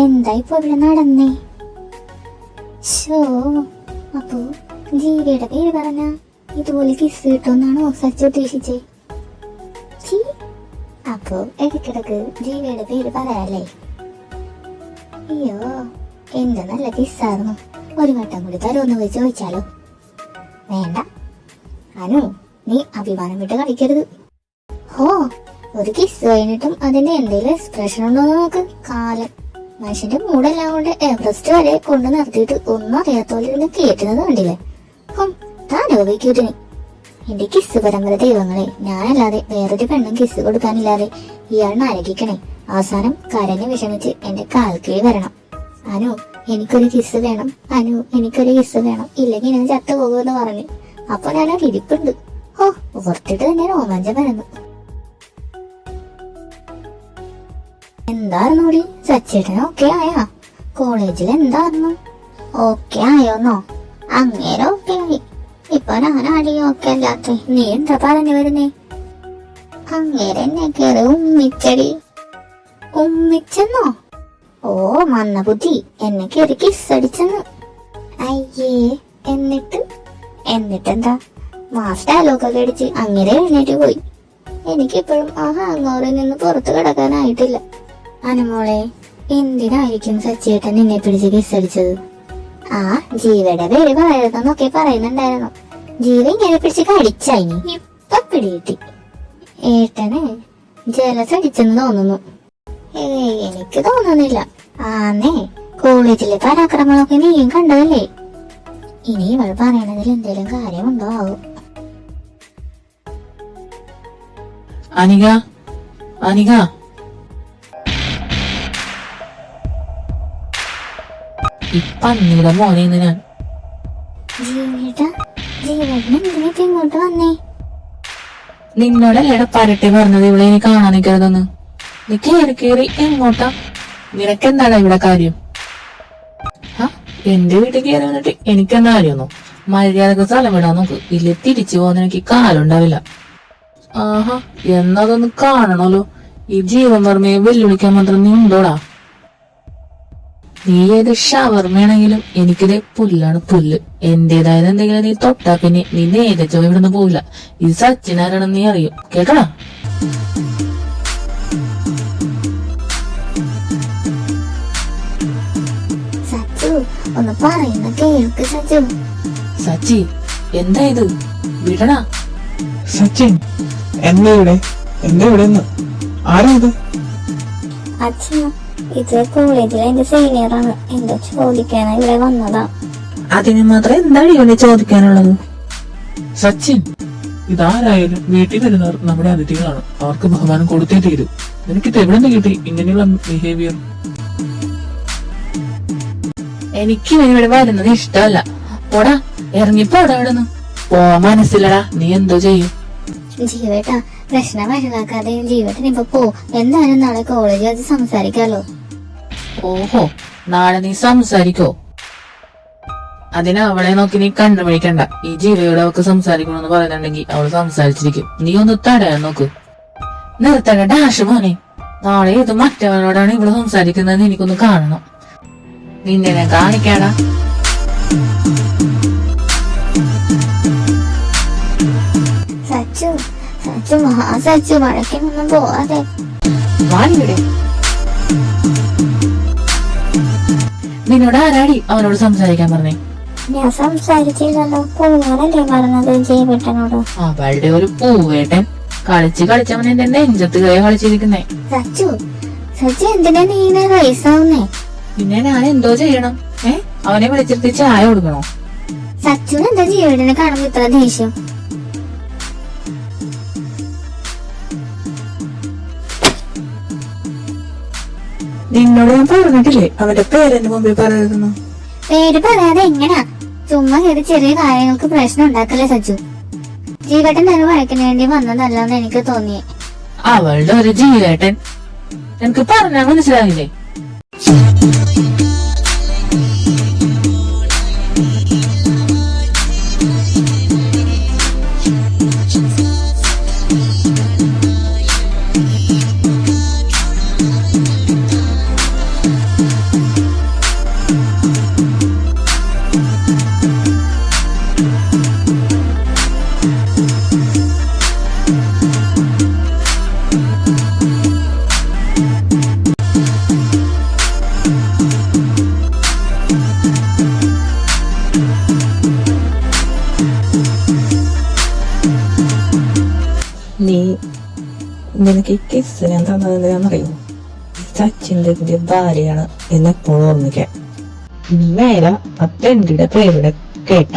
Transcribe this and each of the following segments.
എന്തായി ഇപ്പൊ ഇവിടെ നടന്നേ? ഷോ, അപ്പൊ ജീവിയുടെ പേര് പറഞ്ഞ ഇതുപോലെ കിസ് കിട്ടുമെന്നാണോ സച്ച് ഉദ്ദേശിച്ചേ? അപ്പൊ ഇടയ്ക്കിടക്ക് ജീവിയുടെ പേര് പറയാല്ലേ? അയ്യോ, എന്ത് നല്ല കിസ്സായിരുന്നു. ഒരു വട്ടം കൂടി തരുമെന്ന് പോയി ചോദിച്ചാലോ? വേണ്ട അനു, നീ അഭിമാനം വിട്ട് കളിക്കരുത്. ഹോ, ഒരു കിസ് കഴിഞ്ഞിട്ടും അതിന്റെ എന്തെങ്കിലും എക്സ്പ്രഷൻ ഉണ്ടോ നോക്ക്. കാലം മനുഷ്യന്റെ മൂടെല്ലാം കൊണ്ട് എവറസ്റ്റ് വരെ കൊണ്ട് നിർത്തിയിട്ട് ഒന്നും അറിയാത്തോലെ ഇരുന്ന് കേട്ടുന്നത് കണ്ടില്ലേ? താനോപിക്കൂട്ടിനി. എന്റെ കിസ് പരമ്പര ദൈവങ്ങളെ, ഞാനല്ലാതെ വേറൊരു പെണ്ണും കിസ് കൊടുക്കാനില്ലാതെ ഇയാൾ നരകിക്കണേ. അവസാനം കരഞ്ഞ് വിഷമിച്ച് എന്റെ കാൽക്കീഴ് വരണം. അനു, എനിക്കൊരു കിസ് വേണം, അനു എനിക്കൊരു കിസ് വേണം, ഇല്ലെങ്കിൽ ഞാൻ ചത്തുപോകുമെന്ന് പറഞ്ഞു. അപ്പൊ ഞാൻ ആ ഇരിപ്പുണ്ട്. ഓ, ഓർത്തിട്ട് തന്നെ രോമാഞ്ചം വരുന്നു. എന്തായിരുന്നു കൂടി സച്ചേട്ടന് ഓക്കെ ആയാ? കോളേജിൽ എന്തായിരുന്നു? ഓക്കെ ആയോന്നോ? അങ്ങേരെ ഓക്കെ ആയി. ഇപ്പൊ ഞാനാടി ഓക്കെ അല്ലാത്ത. നീ എന്താ പറഞ്ഞു വരുന്നേ? അങ്ങേരെ എന്നെ കേറി ഉമ്മിച്ചടി. ഉമ്മിച്ചെന്നോ? ഓ, മന്ന ബുദ്ധി, എന്നെ കേറി കിസ്സടിച്ചെന്ന്. അയ്യേ, എന്നിട്ടെന്താ? മാസ് ഡയലോഗൊക്കെ അടിച്ച് അങ്ങേരെ എഴുന്നേറ്റ് പോയി. എനിക്കിപ്പോഴും ആ ഹാങ്ങോറിൽ നിന്ന് പുറത്തു കിടക്കാനായിട്ടില്ല. അനുമോളെ, എന്തിനായിരിക്കും സച്ചേട്ടൻ നിന്നെ പിടിച്ച് കിസ്സടിച്ചത്? ആ ജീവയുടെ പേര് പറയരുതെന്നൊക്കെ പറയുന്നുണ്ടായിരുന്നു. ജീവ ഇങ്ങനെ പിടിച്ച് കടിച്ചായിനി. ഇപ്പൊ പിടികിട്ടി. ഏട്ടന് ജലസ് അടിച്ചെന്ന് തോന്നുന്നു. എനിക്ക് തോന്നുന്നില്ല. ആന്നേ, കോളേജിലെ പരാക്രമങ്ങളൊക്കെ നീയും കണ്ടതല്ലേ? ഇനി ഇവൾ പറയണതിൽ എന്തെങ്കിലും കാര്യമുണ്ടോ ആവും. അനിക ഇപ്പന്നിയുടെ മോനെ ഞാൻ ഇങ്ങോട്ട് വന്നേ. നിന്നോടല്ലേടാ പരട്ടെ പറഞ്ഞത് ഇവിടെ ഇനി കാണാൻ നിൽക്കരുതെന്ന്. നീ കേറി എങ്ങോട്ടാ? നിനക്കെന്താടാ ഇവിടെ കാര്യം? എന്റെ വീട്ടിൽ കയറി വന്നിട്ട് എനിക്കെന്താ കാര്യമൊന്നോ? മര്യാദക്ക് സ്ഥലം വിടാൻ നോക്ക്, ഇല്ല തിരിച്ചു പോകുന്ന എനിക്ക് കാലുണ്ടാവില്ല. ആഹാ, എന്നതൊന്ന് കാണണല്ലോ. ഈ ജീവൻ വർമ്മയെ വെല്ലുവിളിക്കാൻ മാത്രം നീ ഉണ്ടോടാ? നീ ഏത് ഷവർമ്മയാണെങ്കിലും എനിക്കിത് പുല്ലാണ് പുല്ല്. എന്റേതായത് എന്തെങ്കിലും നീ തൊട്ടാ പിന്നെ നീ നേരെ ചോ ഇവിടുന്ന് പോവില്ല. ഈ സച്ചിനാരാണെന്ന് നീ അറിയും, കേട്ടോടാ? ഒന്ന് പറയുന്ന കേൾക്ക് സച്ചു. സച്ചി, എന്താ ഇത്? വിടടാ. സച്ചിൻ, എന്താ ഇവിടെ? ആരാ ഇത്? അച്ഛൻ, ഇത് കോളേജിലെ എന്റെ സീനിയറാണ്. എന്താ ചോദിക്കാനാ ഇവിടെ വന്നതാ. അതിന് മാത്രം എന്താണ് ഇവനെ ചോദിക്കാനുള്ളത്? സച്ചിൻ, ഇതാരായാലും വീട്ടിൽ വരുന്നവർ നമ്മുടെ അതിഥികളാണ്. അവർക്ക് ബഹുമാനം കൊടുത്തേ തീരൂ. നിനക്കിത് എവിടെ നിന്ന് കിട്ടി ഇങ്ങനെയുള്ള ബിഹേവിയർ? എനിക്ക് ഇവിടെ വരുന്നത് ഇഷ്ടമല്ല. പോടാ, ഇറങ്ങിപ്പോടാ ഇവിടെ നിന്ന്. പോവാൻ മനസ്സില്ലടാ. നീ എന്തോ ചെയ്യും? ജീവേട്ടാ, പ്രശ്നം വഷളാക്കാതെ ജീവേട്ടൻ ഇപ്പൊ പോ. എന്തായാലും നാളെ കോളേജിൽ അത് സംസാരിക്കാലോ. ഓഹോ, നാളെ നീ സംസാരിക്കോ? അതിന് അവളെ നോക്കി നീ കണ്ടുപിടിക്കണ്ട. ഈ ജീവയോട് അവൾക്ക് സംസാരിക്കണമെന്ന് പറയുന്നുണ്ടെങ്കിൽ അവൾ സംസാരിച്ചിരിക്കും. നീ ഒന്ന് തടയാൻ നോക്ക്. നിർത്തണ്ട ഡാഷ് മോനെ. നാളെ ഇത് മറ്റവനോടാണ് ഇവള് സംസാരിക്കുന്നത് എനിക്കൊന്ന് കാണണം. നിന്നെ ഞാൻ കാണിക്കാടാ. സച്ചു വഴക്കിനൊന്നും പോവാതെ വാടിവിടെ. നിന്നോട് ആരാടി അവനോട് സംസാരിക്കാൻ പറഞ്ഞേ? ഞാൻ സംസാരിച്ചില്ലല്ലോ, പോവാനല്ലേ പറഞ്ഞത് ജയവേട്ടനോട്. അവളുടെ ഒരു പൂവേട്ടൻ കളിച്ച് കളിച്ചവൻ എന്റെ നെഞ്ചത്ത് കയറി കളിച്ചിരിക്കുന്നേ. സച്ചു എന്തിനാ നീ ഇങ്ങനെ റൈസാവുന്നേ? പിന്നെ ഞാൻ എന്തോ ചെയ്യണം? അവനെ വിളിച്ചിട്ട് ചായ കൊടുക്കണോ? സച്ചുന് എന്താ ജയവേട്ടനെ കാണുമ്പോ ഇത്ര ദേഷ്യം? നിന്നോട് ഞാൻ പറഞ്ഞിട്ടില്ലേ അവന്റെ പേരെന്റെ മുമ്പിൽ പറയരുതെന്ന്? പേര് പറയാതെ എങ്ങനാ? ചുമ്മാ കയറി ചെറിയ കാര്യങ്ങൾക്ക് പ്രശ്നം ഉണ്ടാക്കല്ലേ സച്ചു. ജീവേട്ടൻ തന്നെ വഴക്കിന് വേണ്ടി വന്നതല്ലെന്ന് എനിക്ക് തോന്നിയേ. അവളുടെ ഒരു ജീവേട്ടൻ എനിക്ക് പറഞ്ഞാ മനസ്സിലായില്ലേ? നിനക്ക് ഈ കിസ് ഞാൻ തന്നതെന്തിനാന്നറിയോ? സച്ചിന്റെ പുതിയ ഭാര്യയാണ് എന്നെപ്പോഴും ഓർമ്മിക്കാൻ. നീ നേരെ ആ തെണ്ടിയുടെ പേരുടെ കേട്ട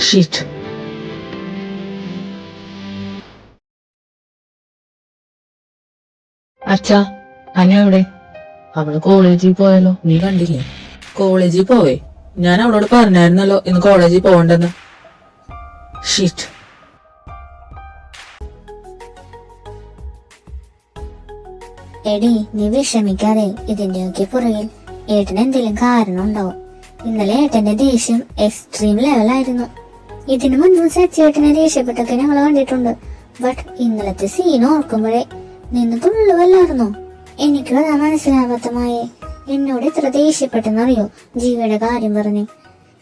ഷീറ്റ്. അച്ഛാ, അനു എവിടെ? അവള് കോളേജിൽ പോയല്ലോ, നീ കണ്ടില്ലേ? കോളേജിൽ പോവേ? ഞാൻ അവളോട് പറഞ്ഞായിരുന്നല്ലോ ഇന്ന് കോളേജിൽ പോകണ്ടെന്ന്. ഷീറ്റ്. എടി, നീ വിഷമിക്കാതെ. ഇതിന്റെയൊക്കെ പുറകിൽ ഏട്ടന് എന്തെങ്കിലും കാരണം ഉണ്ടാവും. ഇന്നലെ ഏട്ടന്റെ ദേഷ്യം എക്സ്ട്രീം ലെവലായിരുന്നു. ഇതിനു മുൻപ് സച്ചേട്ടനെ ദേഷ്യപ്പെട്ടൊക്കെ ഞങ്ങൾ കണ്ടിട്ടുണ്ട്. ബട്ട് ഇന്നലത്തെ സീൻ ഓർക്കുമ്പോഴേ നിന്ന് തുള്ളുവല്ലായിരുന്നോ? എനിക്കും അതാ മനസ്സിലാവാത്തമായേ. എന്നോട് ഇത്ര ദേഷ്യപ്പെട്ടെന്നറിയോ? ജീവയുടെ കാര്യം പറഞ്ഞ്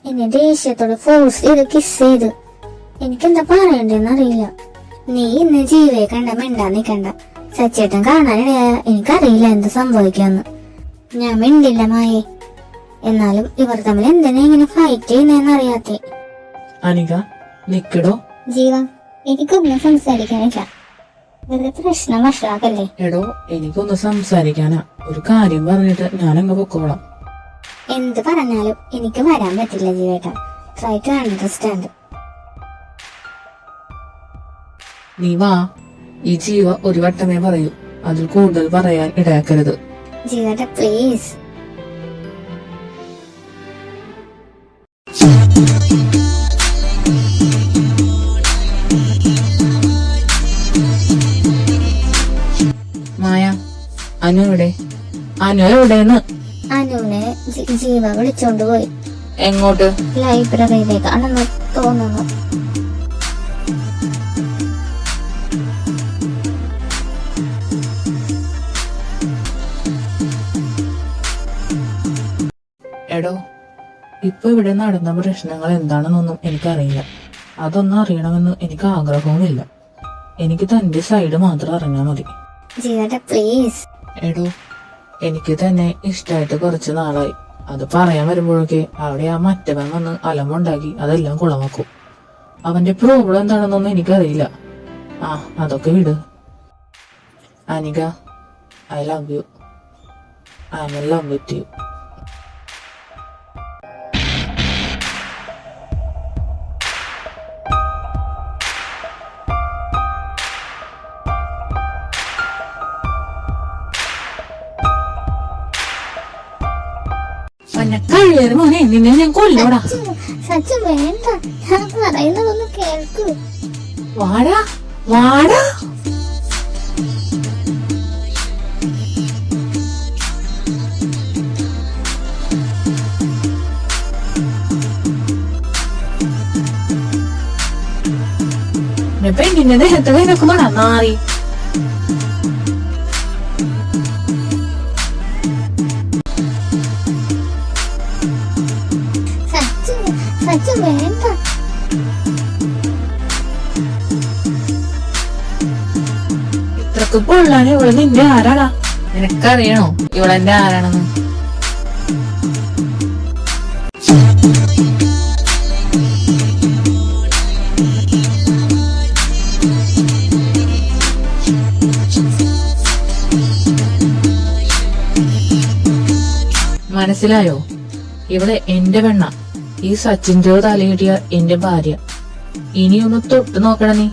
എന്നെ ദേഷ്യത്തോട് ഫോഴ്സ് ചെയ്ത് കിസ് ചെയ്ത്. എനിക്കെന്താ പറയണ്ടെന്നറിയില്ല. നീ ഇന്ന് ജീവയെ കണ്ട മിണ്ടാ നിക്കണ്ട. സച്ചേട്ടൻ കാണാനിടയായ എനിക്കറിയില്ല എന്ത് സംഭവിക്കാന്ന്. ഞാൻ മിണ്ടില്ല മായേ. എന്നാലും ഇവർ തമ്മിൽ എന്തിനാ ഇങ്ങനെ ഫൈറ്റ് ചെയ്യുന്നറിയാത്തേ. അനിക നിക്കടോ. ജീവ, എനിക്കൊന്നും സംസാരിക്കാനില്ല. വെറുതെ പ്രശ്നം വഷളാക്കല്ലേ. എടോ, എനിക്കൊന്ന് സംസാരിക്കാനാ. ഒരു കാര്യം പറഞ്ഞിട്ട് ഞാനങ്ങ് പൊക്കോളാം. എന്ത് പറഞ്ഞാലും എനിക്ക് വരാൻ പറ്റില്ല ജീവേട്ട. Try to understand. നീ വാ. ഈ ജീവ ഒരു വട്ടമേ പറയൂ, അതിൽ കൂടുതൽ പറയാൻ ഇടയാക്കരുത്. ജീവേട്ട പ്ലീസ്. മായ, അനു എവിടെ? അനു എവിടെന്ന്? അനുവിനെ ജീവ വിളിച്ചോണ്ട് പോയി. എങ്ങോട്ട്? ലൈബ്രറിയിലേക്കാണെന്ന് തോന്നുന്നു. എടോ, ഇപ്പൊ ഇവിടെ നടന്ന പ്രശ്നങ്ങൾ എന്താണെന്നൊന്നും എനിക്കറിയില്ല. അതൊന്നും അറിയണമെന്ന് എനിക്ക് ആഗ്രഹവുമില്ല. എനിക്ക് തന്റെ സൈഡ് മാത്രം അറിഞ്ഞാൽ മതി. പ്ലീസ്. എടോ, എനിക്ക് തന്നെ ഇഷ്ടായിട്ട് കുറച്ച് നാളായി. അത് പറയാൻ വരുമ്പോഴൊക്കെ അവിടെ ആ മറ്റവൻ വന്ന് അലമ്പുണ്ടാക്കി അതെല്ലാം കുളമാക്കും. അവന്റെ പ്രോബ്ലം എന്താണെന്നൊന്നും എനിക്കറിയില്ല. അതൊക്കെ വിട്. Anika, I love you. I'm in love with you. കഴിയേത് മോനെ, നിന്നെ ഞാൻ കൊല്ലോടാ. സച്ചു വേണ്ട, ഞാൻ പറയുന്നതൊന്ന് കേൾക്കൂ. വാടാ വാടാ. പെണ്ണിന്റെ ദേഹത്ത് കൈ വെക്കുമ്പോടാ നാറി. സച്ചു വേണ്ട. ഇത്രക്ക് നിനക്ക് പൊള്ളാൻ ഇവിടെ നിന്റെ ആരാടാ? നിനക്കറിയണോ ഇവളെന്റെ ആരാണെന്ന്? മനസ്സിലായോ? ഇവിടെ എന്റെ പെണ്ണ. ഈ സച്ചിന്റെ തലയിടിയ എന്റെ ഭാര്യ. ഇനിയൊന്ന് തൊട്ട് നോക്കണ നീ.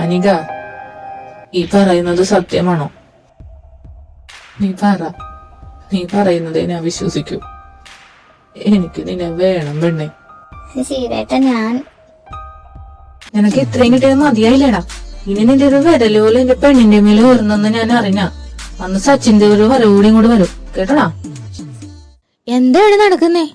അനിക, ഈ പറയുന്നത് സത്യമാണോ? നീ പറ. നീ പറയുന്നതേ ഞാൻ വിശ്വസിക്കൂ. എനിക്ക് നിന്നെ വേണം പെണ്ണെ. ശരിയേട്ടാ, ഞാൻ നിനക്ക് ഇത്രയും കിട്ടിയത് മതിയായില്ലടാ. ഇനി നിന്റെ ഒരു വിരലോലും എന്റെ പെണ്ണിന്റെ മേലെ വരുന്നെന്ന് ഞാൻ അറിഞ്ഞ അന്ന് സച്ചിന്റെ ഒരു വരവൂടിയും കൂടെ വരും കേട്ടോടാ. എന്താ ഇവിടെ നടക്കുന്നേ?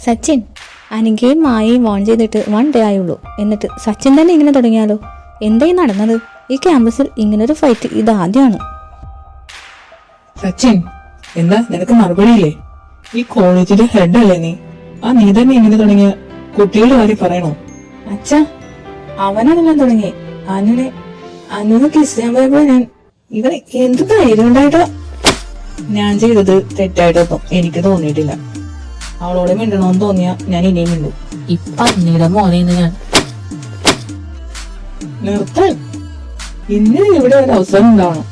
സച്ചിൻ, അനികയും മായയും വോൺ ചെയ്തിട്ട് 1 ഡേ ആയുള്ളൂ. എന്നിട്ട് സച്ചിൻ തന്നെ ഇങ്ങനെ തുടങ്ങിയാലോ? എന്തായി നടന്നത്? ഈ ക്യാമ്പസിൽ ഇങ്ങനൊരു ഫൈറ്റ് ഇതാദ്യമാണ്. സച്ചിൻ, എന്താ നിനക്ക് മറുപടിയില്ലേ? ഈ കോളേജിന്റെ ഹെഡ് അല്ലേ നീ? നീ തന്നെ ഇങ്ങനെ തുടങ്ങിയ കുട്ടികളുടെ കാര്യം പറയണോ? അച്ഛാ, അവനാണെല്ലാം തുടങ്ങി. അനുനെ കിസ് ചെയ്യാൻ പോയപ്പോ ഇവന് എന്ത് ധൈര്യം ഉണ്ടായിട്ടാ? ഞാൻ ചെയ്തത് തെറ്റായിട്ടൊന്നും എനിക്ക് തോന്നിയിട്ടില്ല. അവളോട് മിണ്ടണോന്ന് തോന്നിയാ ഞാൻ ഇനിയും മിണ്ടു. ഇപ്പൊ അന്നിയുടെ മോനെന്ന് ഞാൻ നിർത്താൻ ഇന്ന് ഇവിടെ ഒരു അവസരം ഉണ്ടാവണം.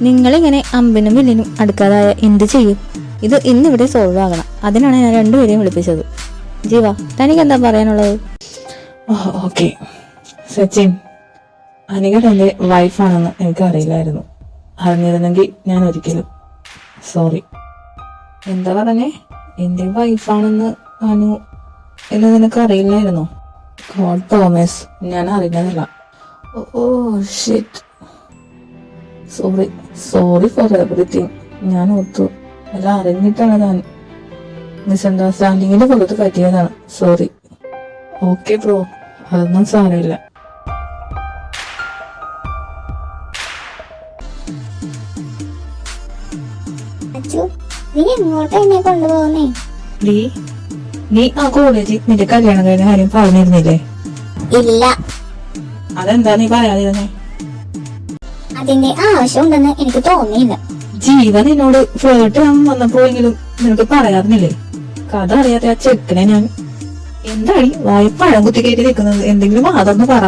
നിങ്ങളിങ്ങനെ അമ്പിനും വില്ലിനും അടുക്കാതായ എന്ത് ചെയ്യും? ഇത് ഇന്നിവിടെ സോൾവ് ആകണം. അതിനാണ് ഞാൻ രണ്ടുപേരെയും വിളിപ്പിച്ചത്. ജീവ, തനിക്ക് എന്താ പറയാനുള്ളത്? ഓക്കെ സച്ചിൻ, അനിക തന്റെ വൈഫാണെന്ന് എനിക്ക് അറിയില്ലായിരുന്നു. അറിഞ്ഞിരുന്നെങ്കിൽ ഞാൻ ഒരിക്കലും സോറി. എന്താ പറഞ്ഞേ? എന്റെ വൈഫാണെന്ന് അനു എന്ന് നിനക്ക് അറിയില്ലായിരുന്നോ? ഗോഡ് തോമസ്, ഞാൻ അറിഞ്ഞതല്ല. Oh shit, sorry for everything. ഞാൻ ഓർത്തു എല്ലാം അറിഞ്ഞിട്ടാണ്. ഞാൻ മിസ്അണ്ടർസ്റ്റാൻഡിങ്ങിന്റെ പുറത്ത് പറ്റിയതാണ്. സോറി. ഓക്കെ ബ്രോ, അതൊന്നും സാരമില്ല. അച്ചു, നീ എങ്ങോട്ടാ എന്നെ കൊണ്ടുപോകുന്നേ? നീ ആ കോളേജിൽ നിന്റെ കല്യാണം കഴിഞ്ഞ കാര്യം പറഞ്ഞിരുന്നില്ലേ? ഇല്ല. അതെന്താ നീ പറയാതിരുന്നേ? അതിന്റെ ആവശ്യമുണ്ടെന്ന് എനിക്ക് തോന്നിയില്ല. ജീവ നിന്നോട് ഫ്ലേർട്ട് ചെയ്യാൻ വന്നപ്പോഴെങ്കിലും നിനക്ക് പറയാറില്ലേ? കഥ അറിയാത്ത ആ ചെക്കനെ ഞാൻ എന്തായി വായ്പഴം കുത്തി കയറ്റി നിൽക്കുന്നത്? എന്തെങ്കിലും അതൊന്ന് പറ.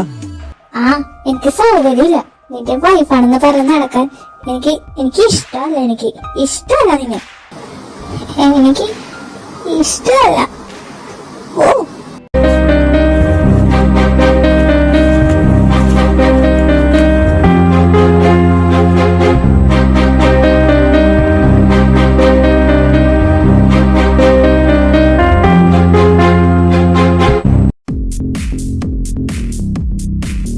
എനിക്ക് സൗകര്യമില്ല. നിന്റെ വൈഫാണെന്ന് പറഞ്ഞ് നടക്കാൻ എനിക്ക് ഇഷ്ടമല്ല. എനിക്ക് ഇഷ്ടമല്ല. എനിക്ക് ഇഷ്ടമല്ല.